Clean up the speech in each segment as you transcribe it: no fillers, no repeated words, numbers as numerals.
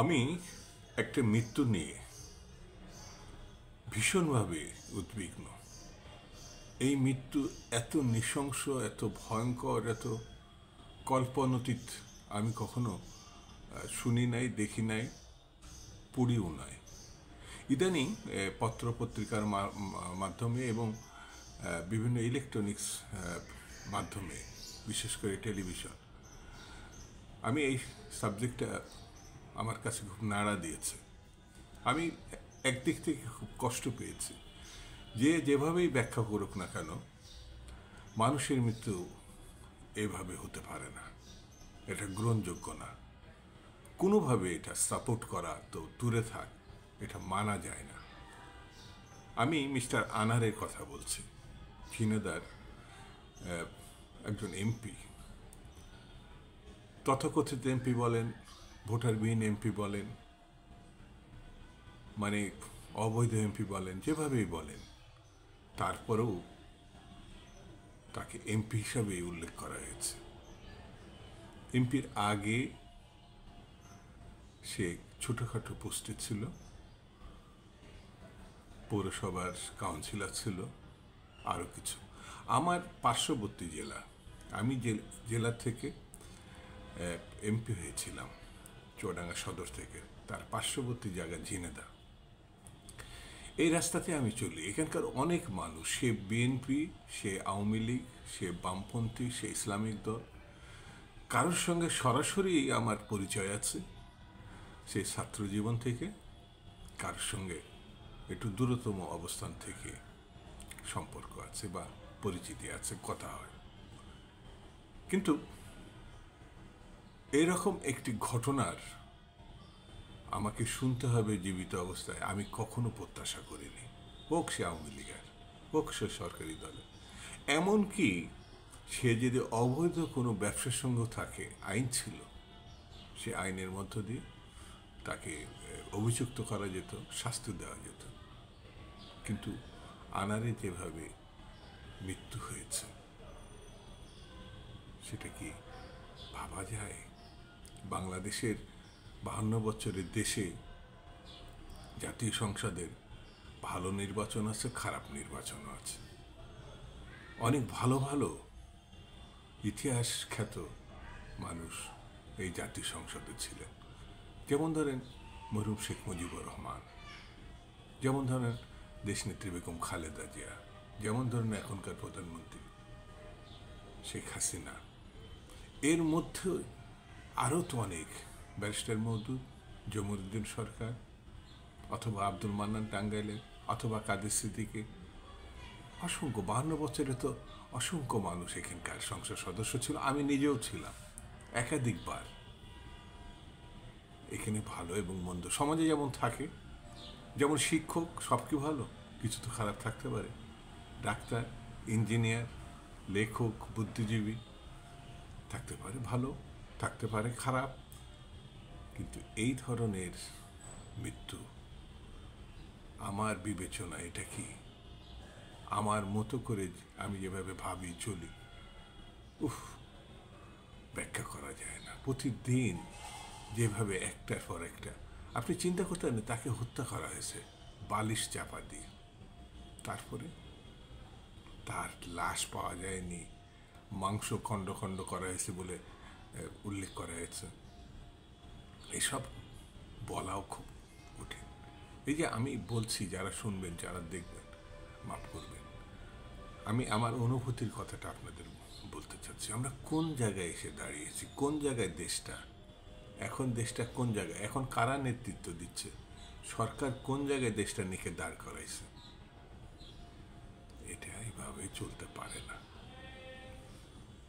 আমি একটা মৃত্যু নিয়ে ভীষণভাবে উদ্বিগ্ন। এই মৃত্যু এত নৃশংস, এত ভয়ঙ্কর, এত কল্পনাতীত আমি কখনো শুনি নাই, দেখি নাই, পড়িও নাই। ইদানিং পত্রপত্রিকার মাধ্যমে এবং বিভিন্ন ইলেকট্রনিক্স মাধ্যমে, বিশেষ করে টেলিভিশন, আমি এই সাবজেক্টটা আমার কাছে খুব নাড়া দিয়েছে। আমি একদিক থেকে খুব কষ্ট পেয়েছি যে যেভাবেই ব্যাখ্যা করুক না কেন, মানুষের মৃত্যু এভাবে হতে পারে না, এটা গ্রহণযোগ্য না। কোনোভাবে এটা সাপোর্ট করা তো দূরে থাক, এটা মানা যায় না। আমি মিস্টার আনারের কথা বলছি, ঝিনাইদহের একজন এমপি, তথাকথিত এমপি বলেন, ভোটারবিহীন এমপি বলেন, মানে অবৈধ এমপি বলেন, যেভাবেই বলেন, তারপরেও তাকে এমপি হিসাবেই উল্লেখ করা হয়েছে। এমপির আগে সে ছোটখাটো পোস্টে ছিল, পৌরসভার কাউন্সিলর ছিল, আরও কিছু। আমার পার্শ্ববর্তী জেলা, আমি যে জেলা থেকে এমপি হয়েছিলাম, চুয়াডাঙ্গা সদর থেকে, তার পার্শ্ববর্তী জায়গা ঝিনাইদহ। এই রাস্তাতে আমি চলি। এখানকার অনেক মানুষ, সে বিএনপি, সে আওয়ামী লীগ, সে বামপন্থী, সে ইসলামিক দল, কারোর সঙ্গে সরাসরি আমার পরিচয় আছে সে ছাত্র জীবন থেকে, কারোর সঙ্গে একটু দূরতম অবস্থান থেকে সম্পর্ক আছে বা পরিচিতি আছে, কথা হয়। কিন্তু এরকম একটি ঘটনার আমাকে শুনতে হবে জীবিত অবস্থায়, আমি কখনো প্রত্যাশা করিনি। হোক সে আওয়ামী লীগের, হোক সে সরকারি দলের। এমনকি সে যদি অবৈধ কোনো ব্যবসার সঙ্গে থাকে, আইন ছিল, সে আইনের মধ্য দিয়ে তাকে অভিযুক্ত করা যেত, শাস্তি দেওয়া যেত। কিন্তু আনারে যেভাবে মৃত্যু হয়েছে, সেটা কি ভাবা যায়? বাংলাদেশের 52 বছরের দেশে জাতীয় সংসদের ভালো নির্বাচন আছে, খারাপ নির্বাচনও আছে। অনেক ভালো ভালো ইতিহাস খ্যাত মানুষ এই জাতীয় সংসদে ছিলেন। যেমন ধরেন মরহুম শেখ মুজিবুর রহমান, যেমন ধরেন দেশনেত্রী বেগম খালেদা জিয়া, যেমন ধরেন এখনকার প্রধানমন্ত্রী শেখ হাসিনা। এর মধ্যে আরও তো অনেক, ব্যারিস্টার মওদুদ, জমিরুদ্দিন সরকার, অথবা আব্দুল মান্নান টাঙ্গাইলের, অথবা কাদের সিদ্দিকী, অসংখ্য 52 বছরে তো অসংখ্য মানুষ এখানকার সংসদ সদস্য ছিল। আমি নিজেও ছিলাম একাধিকবার। এখানে ভালো এবং মন্দ সমাজে যেমন থাকে, যেমন শিক্ষক, সব কি ভালো, কিছু তো খারাপ থাকতে পারে। ডাক্তার, ইঞ্জিনিয়ার, লেখক, বুদ্ধিজীবী থাকতে পারে ভালো, থাকতে পারে খারাপ। কিন্তু এই ধরনের মৃত্যু আমার বিবেচনা, এটা কি আমার মতো করে আমি যেভাবে ভাবি, চলি, ব্যাখ্যা করা যায় না। প্রতিদিন যেভাবে একটার পর একটা, আপনি চিন্তা করতে পারেন, তাকে হত্যা করা হয়েছে বালিশ চাপা দিয়ে, তারপরে তার লাশ পাওয়া যায়নি, মাংস খণ্ড খণ্ড করা হয়েছে বলে উল্লেখ করা হয়েছে। এসব বলাও খুব কঠিন। এই যে আমি বলছি, যারা শুনবেন, যারা দেখবেন, মাফ করবেন, আমি আমার অনুভূতির কথাটা আপনাদের বলতে চাচ্ছি। আমরা কোন জায়গায় এসে দাঁড়িয়েছি, কোন জায়গায় দেশটা এখন, দেশটা কোন জায়গায় এখন, কারা নেতৃত্ব দিচ্ছে, সরকার কোন জায়গায় দেশটা নিয়ে দাঁড় করাইছে। এটা এইভাবে চলতে পারে না।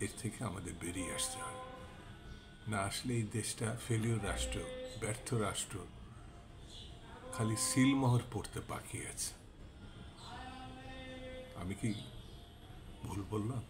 এর থেকে আমাদের বেরিয়ে আসতে হয়। না আসলে এই দেশটা ফেলিওর রাষ্ট্র, ব্যর্থ রাষ্ট্র, খালি সিলমোহর পড়তে বাকি আছে। আমি কি ভুল বললাম?